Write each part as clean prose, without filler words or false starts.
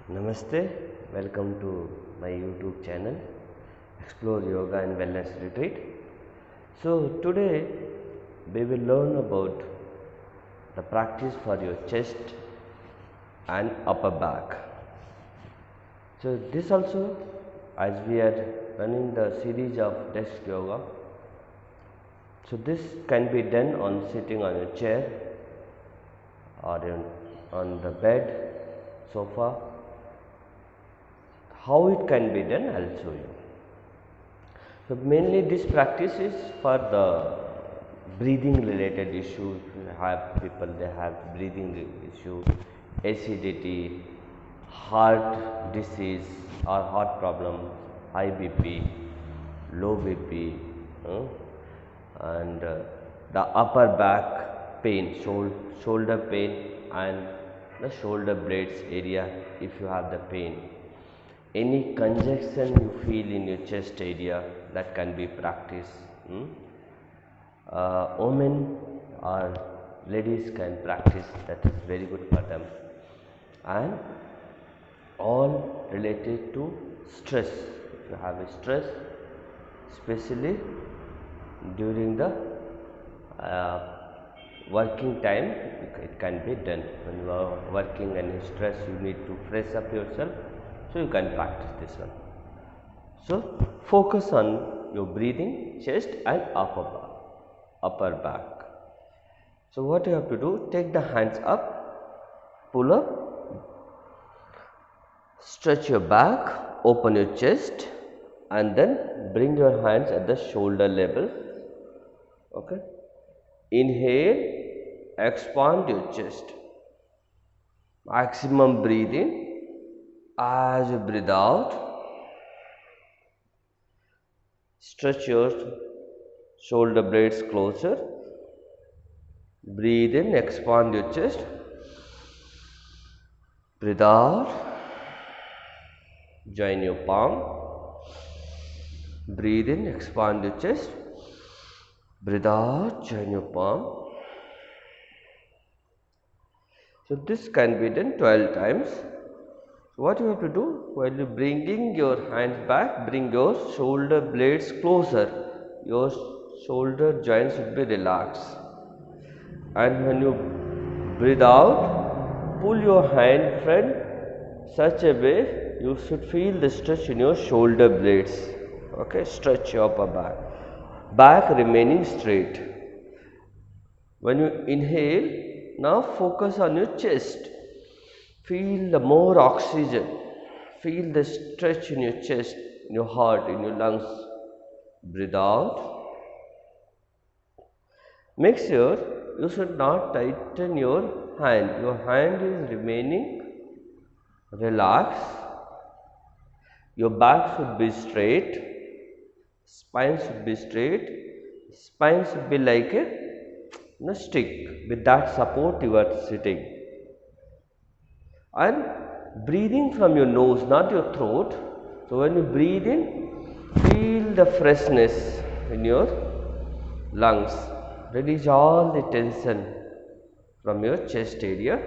Namaste, welcome to my YouTube channel Explore Yoga and Wellness Retreat. So, today we will learn about the practice for your chest and upper back. So, this also, as we are running the series of desk yoga, so this can be done on sitting on a chair or on the bed, sofa. How it can be done, I will show you. So, mainly this practice is for the breathing related issues. They have breathing issues, acidity, heart disease or heart problem, high BP, low BP, and the upper back pain, shoulder pain and the shoulder blades area if you have the pain. Any congestion you feel in your chest area, that can be practiced. Women or ladies can practice, that is very good for them, and all related to stress. If you have a stress, especially during the working time, it can be done. When you are working and stress, you need to fresh up yourself, so you can practice this one. So, focus on your breathing, chest and upper back. So, what you have to do, take the hands up, pull up, stretch your back, open your chest and then bring your hands at the shoulder level. Okay. Inhale, expand your chest, maximum breathe in. As you breathe out, stretch your shoulder blades closer. Breathe in, expand your chest. Breathe out, join your palm. Breathe in, expand your chest. Breathe out, join your palm. So, this can be done 12 times. So, what you have to do, while you bringing your hands back, bring your shoulder blades closer. Your shoulder joints should be relaxed. And when you breathe out, pull your hand front such a way you should feel the stretch in your shoulder blades. Okay, stretch your upper back. Back remaining straight. When you inhale, now focus on your chest. Feel the more oxygen. Feel the stretch in your chest, in your heart, in your lungs. Breathe out. Make sure you should not tighten your hand. Your hand is remaining relaxed. Your back should be straight. Spine should be straight. Spine should be like a stick. With that support you are sitting. And breathing from your nose, not your throat. So, when you breathe in, feel the freshness in your lungs. Release all the tension from your chest area.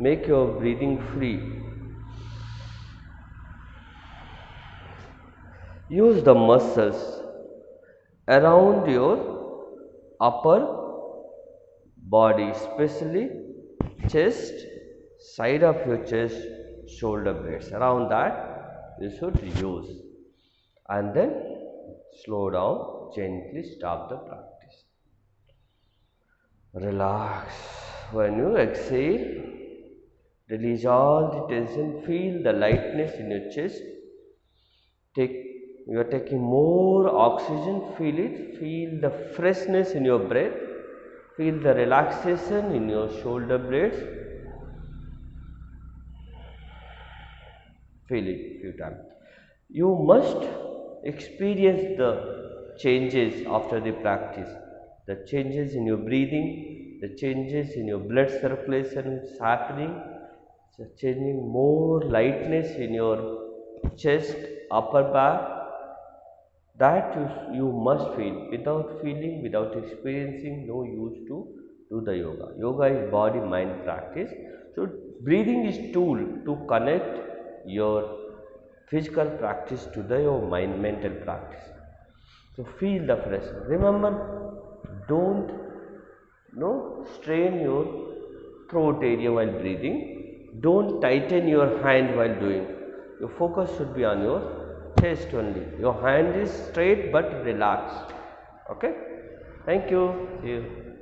Make your breathing free. Use the muscles around your upper body, especially chest, side of your chest, shoulder blades. Around that you should use, and then slow down, gently stop the practice. Relax. When you exhale, release all the tension, feel the lightness in your chest. You are taking more oxygen, feel it, feel the freshness in your breath, feel the relaxation in your shoulder blades. Feel it few times. You must experience the changes after the practice, the changes in your breathing, the changes in your blood circulation is happening, it's changing, more lightness in your chest, upper back. That you must feel. Without feeling, without experiencing, no use to do the yoga. Yoga is body mind practice. So, Breathing is tool to connect your physical practice to your mental practice. So feel the pressure. Remember, don't strain your throat area while breathing. Don't tighten your hand while doing. Your focus should be on your chest only. Your hand is straight but relaxed. Okay. Thank you. See you.